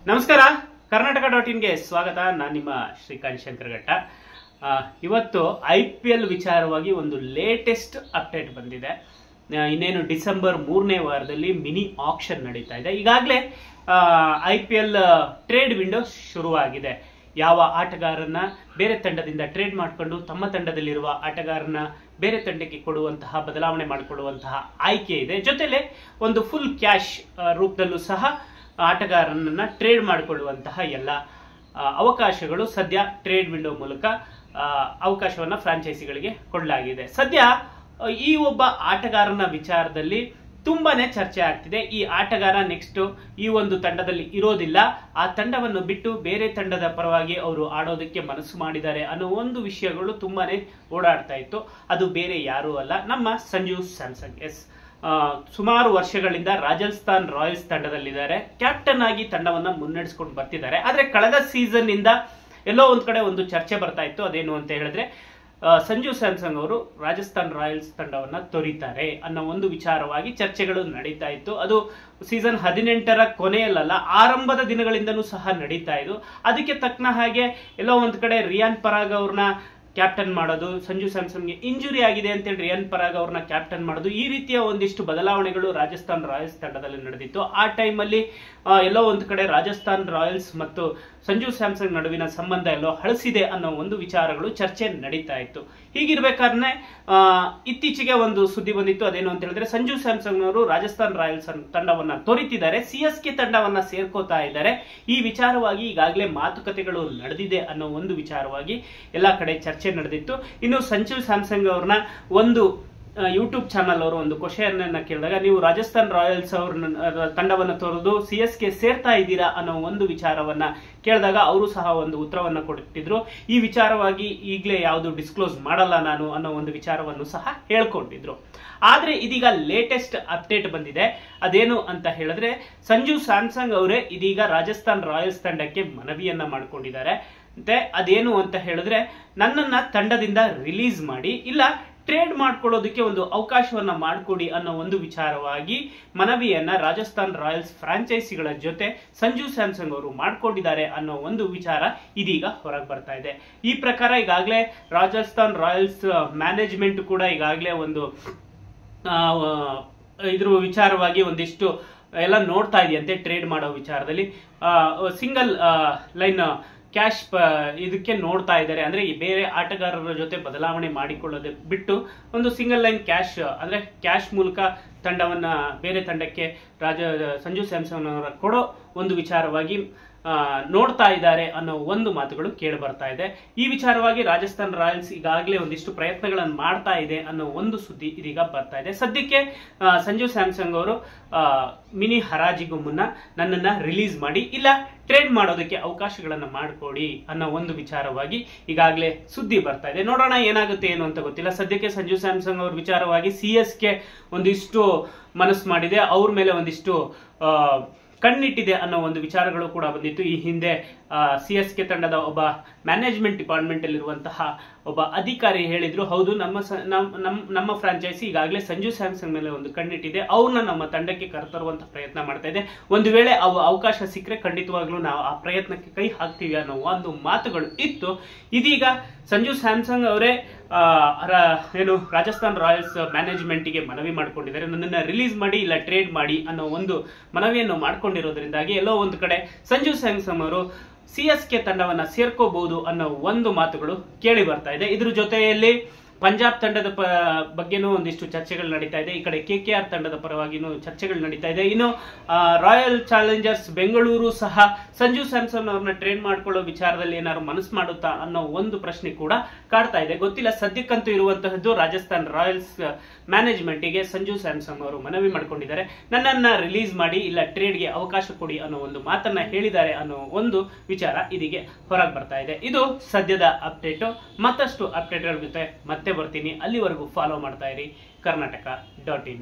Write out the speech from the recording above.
ನಮಸ್ಕಾರ. ಕರ್ನಾಟಕ.inಗೆ ಸ್ವಾಗತ. ನಾನು ನಿಮ್ಮ ಶ್ರೀಕಾಂತ್ ಶಂಕರಘಟ್ಟ. ಇವತ್ತು IPL ವಿಚಾರವಾಗಿ ಒಂದು ಲೇಟೆಸ್ಟ್ ಅಪ್ಡೇಟ್ ಬಂದಿದೆ. ಇನ್ನೇನು ಡಿಸೆಂಬರ್ 3ನೇ ವಾರದಲ್ಲಿ ಮಿನಿ ಆಕ್ಷನ್ ನಡೀತಾ ಇದೆ. ಈಗಾಗಲೇ IPL ಟ್ರೇಡ್ ವಿಂಡೋ ಶುರುವಾಗಿದೆ. ಯಾವ ಆಟಗಾರನ್ನ ಬೇರೆ ತಂಡದಿಂದ ಟ್ರೇಡ್ ಮಾಡಿಕೊಂಡು ತಮ್ಮ ತಂಡದಲ್ಲಿರುವ ಆಟಗಾರನ ಬೇರೆ ತಂಡಕ್ಕೆ ಕೊಡುವಂತಹ, ಬದಲಾವಣೆ ಮಾಡಿಕೊಡುವಂತಹ ಆಯ್ಕೆ ಇದೆ. ಜೊತೆಲೆ ಒಂದು ಫುಲ್ ಕ್ಯಾಶ್ ರೂಪದಲ್ಲೂ ಸಹ ಆಟಗಾರನನ್ನ ಟ್ರೇಡ್ ಮಾಡಿಕೊಳ್ಳುವಂತಹ ಎಲ್ಲ ಅವಕಾಶಗಳು ಸದ್ಯ ಟ್ರೇಡ್ ವಿಂಡೋ ಮೂಲಕ ಅವಕಾಶವನ್ನ ಫ್ರಾಂಚೈಸಿಗಳಿಗೆ ಕೊಡಲಾಗಿದೆ. ಸದ್ಯ ಈ ಒಬ್ಬ ಆಟಗಾರನ ವಿಚಾರದಲ್ಲಿ ತುಂಬಾನೇ ಚರ್ಚೆ ಆಗ್ತಿದೆ. ಈ ಆಟಗಾರ ನೆಕ್ಸ್ಟ್ ಈ ಒಂದು ತಂಡದಲ್ಲಿ ಇರೋದಿಲ್ಲ, ಆ ತಂಡವನ್ನು ಬಿಟ್ಟು ಬೇರೆ ತಂಡದ ಪರವಾಗಿ ಅವರು ಆಡೋದಕ್ಕೆ ಮನಸ್ಸು ಮಾಡಿದ್ದಾರೆ ಅನ್ನೋ ಒಂದು ವಿಷಯಗಳು ತುಂಬಾನೇ ಓಡಾಡ್ತಾ ಇತ್ತು. ಅದು ಬೇರೆ ಯಾರೂ ಅಲ್ಲ, ನಮ್ಮ ಸಂಜು ಸ್ಯಾಮ್ಸನ್. ಸುಮಾರು ವರ್ಷಗಳಿಂದ ರಾಜಸ್ಥಾನ್ ರಾಯಲ್ಸ್ ತಂಡದಲ್ಲಿದ್ದಾರೆ. ಕ್ಯಾಪ್ಟನ್ ಆಗಿ ತಂಡವನ್ನ ಮುನ್ನಡೆಸ್ಕೊಂಡು ಬರ್ತಿದ್ದಾರೆ. ಆದ್ರೆ ಕಳೆದ ಸೀಸನ್ ಇಂದ ಎಲ್ಲೋ ಒಂದ್ ಕಡೆ ಒಂದು ಚರ್ಚೆ ಬರ್ತಾ ಇತ್ತು. ಅದೇನು ಅಂತ ಹೇಳಿದ್ರೆ ಸಂಜು ಸ್ಯಾಮ್ಸನ್ ಅವರು ರಾಜಸ್ಥಾನ್ ರಾಯಲ್ಸ್ ತಂಡವನ್ನ ತೊರೀತಾರೆ ಅನ್ನೋ ಒಂದು ವಿಚಾರವಾಗಿ ಚರ್ಚೆಗಳು ನಡೀತಾ ಇತ್ತು. ಅದು ಸೀಸನ್ 18ರ ಕೊನೆಯಲ್ಲ, ಆರಂಭದ ದಿನಗಳಿಂದನೂ ಸಹ ನಡೀತಾ ಇದ್ದು. ಅದಕ್ಕೆ ತಕ್ಕನ ಹಾಗೆ ಎಲ್ಲೋ ಒಂದ್ ಕಡೆ ರಿಯಾನ್ ಪರಾಗ್ ಅವ್ರನ್ನ ಕ್ಯಾಪ್ಟನ್ ಮಾಡೋದು, ಸಂಜು ಸ್ಯಾಮ್ಸನ್ಗೆ ಇಂಜುರಿ ಆಗಿದೆ ಅಂತೇಳಿ ರಿಯಾನ್ ಪರಾಗ್ ಅವ್ರನ್ನ ಕ್ಯಾಪ್ಟನ್ ಮಾಡೋದು, ಈ ರೀತಿಯ ಒಂದಿಷ್ಟು ಬದಲಾವಣೆಗಳು ರಾಜಸ್ಥಾನ್ ರಾಯಲ್ಸ್ ತಂಡದಲ್ಲಿ ನಡೆದಿತ್ತು. ಆ ಟೈಮಲ್ಲಿ ಎಲ್ಲೋ ಒಂದು ಕಡೆ ರಾಜಸ್ಥಾನ್ ರಾಯಲ್ಸ್ ಮತ್ತು ಸಂಜು ಸ್ಯಾಮ್ಸನ್ ನಡುವಿನ ಸಂಬಂಧ ಎಲ್ಲೋ ಹಳಸಿದೆ ಅನ್ನೋ ಒಂದು ವಿಚಾರಗಳು ಚರ್ಚೆ ನಡೀತಾ ಇತ್ತು. ಹೀಗಿರ್ಬೇಕಾದ್ರೆ ಇತ್ತೀಚೆಗೆ ಒಂದು ಸುದ್ದಿ ಬಂದಿತ್ತು. ಅದೇನು ಅಂತ ಹೇಳಿದ್ರೆ ಸಂಜು ಸ್ಯಾಮ್ಸನ್ ಅವರು ರಾಜಸ್ಥಾನ್ ರಾಯಲ್ಸ್ ತಂಡವನ್ನ ತೊರಿತಿದ್ದಾರೆ, CSK ತಂಡವನ್ನ ಸೇರ್ಕೋತಾ ಇದ್ದಾರೆ. ಈ ವಿಚಾರವಾಗಿ ಈಗಾಗಲೇ ಮಾತುಕತೆಗಳು ನಡೆದಿದೆ ಅನ್ನೋ ಒಂದು ವಿಚಾರವಾಗಿ ಎಲ್ಲಾ ಕಡೆ ಚರ್ಚೆ ನಡೆದಿತ್ತು. ಇನ್ನು ಸಂಜು ಸ್ಯಾಮ್ಸನ್ ಅವ್ರನ್ನ ಒಂದು ಯೂಟ್ಯೂಬ್ ಚಾನಲ್ ಅವರು ಒಂದು ಕ್ವಶನ್ ಅನ್ನ ಕೇಳಿದಾಗ, ನೀವು ರಾಜಸ್ಥಾನ್ ರಾಯಲ್ಸ್ ಅವ್ರ ತಂಡವನ್ನು ತೊರೆದು CSK ಸೇರ್ತಾ ಇದ್ದೀರಾ ಅನ್ನೋ ಒಂದು ವಿಚಾರವನ್ನ ಕೇಳಿದಾಗ ಅವರು ಸಹ ಒಂದು ಉತ್ತರವನ್ನ ಕೊಟ್ಟಿದ್ರು. ಈ ವಿಚಾರವಾಗಿ ಈಗಲೇ ಯಾವುದು ಡಿಸ್ಕ್ಲೋಸ್ ಮಾಡಲ್ಲ ನಾನು ಅನ್ನೋ ಒಂದು ವಿಚಾರವನ್ನು ಸಹ ಹೇಳ್ಕೊಂಡಿದ್ರು. ಆದ್ರೆ ಇದೀಗ ಲೇಟೆಸ್ಟ್ ಅಪ್ಡೇಟ್ ಬಂದಿದೆ. ಅದೇನು ಅಂತ ಹೇಳಿದ್ರೆ ಸಂಜು ಸ್ಯಾಮ್ಸನ್ ಅವರೇ ಇದೀಗ ರಾಜಸ್ಥಾನ್ ರಾಯಲ್ಸ್ ತಂಡಕ್ಕೆ ಮನವಿಯನ್ನ ಮಾಡ್ಕೊಂಡಿದ್ದಾರೆ. ಮತ್ತೆ ಅದೇನು ಅಂತ ಹೇಳಿದ್ರೆ, ನನ್ನನ್ನ ತಂಡದಿಂದ ರಿಲೀಸ್ ಮಾಡಿ, ಇಲ್ಲ ಟ್ರೇಡ್ ಮಾಡ್ಕೊಳ್ಳೋದಕ್ಕೆ ಒಂದು ಅವಕಾಶವನ್ನ ಮಾಡಿಕೊಡಿ ಅನ್ನೋ ಒಂದು ವಿಚಾರವಾಗಿ ಮನವಿಯನ್ನ ರಾಜಸ್ಥಾನ್ ರಾಯಲ್ಸ್ ಫ್ರಾಂಚೈಸಿಗಳ ಜೊತೆ ಸಂಜು ಸ್ಯಾಮ್ಸನ್ ಅವರು ಮಾಡ್ಕೊಂಡಿದ್ದಾರೆ ಅನ್ನೋ ಒಂದು ವಿಚಾರ ಇದೀಗ ಹೊರಗೆ ಬರ್ತಾ ಇದೆ. ಈ ಪ್ರಕಾರ ಈಗಾಗಲೇ ರಾಜಸ್ಥಾನ್ ರಾಯಲ್ಸ್ ಮ್ಯಾನೇಜ್ಮೆಂಟ್ ಕೂಡ ಈಗಾಗಲೇ ಒಂದು ಇದ್ರ ವಿಚಾರವಾಗಿ ಒಂದಿಷ್ಟು ಎಲ್ಲ ನೋಡ್ತಾ ಇದೆಯಂತೆ. ಟ್ರೇಡ್ ಮಾಡೋ ವಿಚಾರದಲ್ಲಿ ಸಿಂಗಲ್ ಲೈನ್ ಕ್ಯಾಶ್ ಇದಕ್ಕೆ ನೋಡ್ತಾ ಇದ್ದಾರೆ. ಅಂದ್ರೆ ಈ ಬೇರೆ ಆಟಗಾರರ ಜೊತೆ ಬದಲಾವಣೆ ಮಾಡಿಕೊಳ್ಳೋದೇ ಬಿಟ್ಟು ಒಂದು ಸಿಂಗಲ್ ಲೈನ್ ಕ್ಯಾಶ್, ಅಂದ್ರೆ ಕ್ಯಾಶ್ ಮೂಲಕ ತಂಡವನ್ನ ಬೇರೆ ತಂಡಕ್ಕೆ ಸಂಜು ಸ್ಯಾಮ್ಸನ್ ಅವರ ಕೊಡೋ ಒಂದು ವಿಚಾರವಾಗಿ ನೋಡ್ತಾ ಇದ್ದಾರೆ ಅನ್ನೋ ಒಂದು ಮಾತುಗಳು ಕೇಳಿ ಬರ್ತಾ ಇದೆ. ಈ ವಿಚಾರವಾಗಿ ರಾಜಸ್ಥಾನ್ ರಾಯಲ್ಸ್ ಈಗಾಗಲೇ ಒಂದಿಷ್ಟು ಪ್ರಯತ್ನಗಳನ್ನು ಮಾಡ್ತಾ ಇದೆ ಅನ್ನೋ ಒಂದು ಸುದ್ದಿ ಇದೀಗ ಬರ್ತಾ ಇದೆ. ಸದ್ಯಕ್ಕೆ ಸಂಜು ಸ್ಯಾಮ್ಸನ್ ಅವರು ಮಿನಿ ಹರಾಜಿಗೂ ಮುನ್ನ ನನ್ನನ್ನ ರಿಲೀಸ್ ಮಾಡಿ, ಇಲ್ಲ ಟ್ರೇಡ್ ಮಾಡೋದಕ್ಕೆ ಅವಕಾಶಗಳನ್ನ ಮಾಡಿಕೊಡಿ ಅನ್ನೋ ಒಂದು ವಿಚಾರವಾಗಿ ಈಗಾಗಲೇ ಸುದ್ದಿ ಬರ್ತಾ ಇದೆ. ನೋಡೋಣ ಏನಾಗುತ್ತೆ ಏನು ಅಂತ ಗೊತ್ತಿಲ್ಲ. ಸದ್ಯಕ್ಕೆ ಸಂಜು ಸ್ಯಾಮ್ಸನ್ ಅವ್ರ ವಿಚಾರವಾಗಿ CSK ಒಂದಿಷ್ಟು ಮನಸ್ಸು ಮಾಡಿದೆ, ಅವ್ರ ಮೇಲೆ ಒಂದಿಷ್ಟು ಕಣ್ಣಿಟ್ಟಿದೆ ಅನ್ನೋ ಒಂದು ವಿಚಾರಗಳು ಕೂಡ ಬಂದಿತ್ತು. ಈ ಹಿಂದೆ CSK ತಂಡದ ಒಬ್ಬ ಮ್ಯಾನೇಜ್ಮೆಂಟ್ ಡಿಪಾರ್ಟ್ಮೆಂಟ್ ಅಲ್ಲಿರುವಂತಹ ಒಬ್ಬ ಅಧಿಕಾರಿ ಹೇಳಿದ್ರು, ಹೌದು ನಮ್ಮ ಫ್ರಾಂಚೈಸಿ ಈಗಾಗಲೇ ಸಂಜು ಸ್ಯಾಮ್ಸನ್ ಮೇಲೆ ಒಂದು ಕಣ್ಣಿಟ್ಟಿದೆ, ಅವ್ರನ್ನ ನಮ್ಮ ತಂಡಕ್ಕೆ ಕರೆತರುವಂತ ಪ್ರಯತ್ನ ಮಾಡ್ತಾ ಇದೆ. ಒಂದು ವೇಳೆ ಅವಕಾಶ ಸಿಕ್ಕರೆ ಖಂಡಿತವಾಗ್ಲೂ ನಾವು ಆ ಪ್ರಯತ್ನಕ್ಕೆ ಕೈ ಹಾಕ್ತೀವಿ ಅನ್ನೋ ಒಂದು ಮಾತುಗಳು ಇತ್ತು. ಇದೀಗ ಸಂಜು ಸ್ಯಾಮ್ಸನ್ ಅವರೇ ಏನು ರಾಜಸ್ಥಾನ್ ರಾಯಲ್ಸ್ ಮ್ಯಾನೇಜ್ಮೆಂಟ್ಗೆ ಮನವಿ ಮಾಡ್ಕೊಂಡಿದ್ದಾರೆ, ನನ್ನನ್ನ ರಿಲೀಸ್ ಮಾಡಿ ಇಲ್ಲ ಟ್ರೇಡ್ ಮಾಡಿ ಅನ್ನೋ ಒಂದು ಮನವಿಯನ್ನು ಮಾಡ್ಕೊಂಡಿರೋದ್ರಿಂದಾಗಿ ಎಲ್ಲೋ ಒಂದು ಕಡೆ ಸಂಜು ಸ್ಯಾಮ್ಸನ್ ಅವರು CSK ತಂಡವನ್ನ ಸೇರ್ಕೋಬಹುದು ಅನ್ನೋ ಒಂದು ಮಾತುಗಳು ಕೇಳಿ ಬರ್ತಾ ಇದೆ. ಇದ್ರ ಜೊತೆಯಲ್ಲಿ ಪಂಜಾಬ್ ತಂಡದ ಬಗ್ಗೆನೂ ಒಂದಿಷ್ಟು ಚರ್ಚೆಗಳು ನಡೀತಾ ಇದೆ. ಈ ಕಡೆ KKR ತಂಡದ ಪರವಾಗಿನೂ ಚರ್ಚೆಗಳು ನಡೀತಾ ಇದೆ. ಇನ್ನು ರಾಯಲ್ ಚಾಲೆಂಜರ್ಸ್ ಬೆಂಗಳೂರು ಸಹ ಸಂಜು ಸ್ಯಾಮ್ಸನ್ ಅವ್ರನ್ನ ಟ್ರೇಡ್ ಮಾಡ್ಕೊಳ್ಳೋ ವಿಚಾರದಲ್ಲಿ ಏನಾದ್ರು ಮನಸ್ಸು ಮಾಡುತ್ತಾ ಅನ್ನೋ ಒಂದು ಪ್ರಶ್ನೆ ಕೂಡ ಕಾಡ್ತಾ ಇದೆ. ಗೊತ್ತಿಲ್ಲ. ಸದ್ಯಕ್ಕಂತೂ ಇರುವಂತಹದ್ದು ರಾಜಸ್ಥಾನ್ ರಾಯಲ್ಸ್ ಮ್ಯಾನೇಜ್ಮೆಂಟ್ಗೆ ಸಂಜು ಸ್ಯಾಮ್ಸನ್ ಅವರು ಮನವಿ ಮಾಡ್ಕೊಂಡಿದ್ದಾರೆ, ನನ್ನನ್ನ ರಿಲೀಸ್ ಮಾಡಿ ಇಲ್ಲ ಟ್ರೇಡ್ಗೆ ಅವಕಾಶ ಕೊಡಿ ಅನ್ನೋ ಒಂದು ಮಾತನ್ನ ಹೇಳಿದ್ದಾರೆ ಅನ್ನೋ ಒಂದು ವಿಚಾರ ಇದೀಗ ಹೊರಗೆ ಬರ್ತಾ ಇದೆ. ಇದು ಸದ್ಯದ ಅಪ್ಡೇಟ್. ಮತ್ತಷ್ಟು ಅಪ್ಡೇಟ್ಗಳ ಜೊತೆ ಮತ್ತೆ ಬರ್ತೀನಿ. ಅಲ್ಲಿವರೆಗೂ ಫಾಲೋ ಮಾಡ್ತಾ ಇರಿ ಕರ್ನಾಟಕ.in.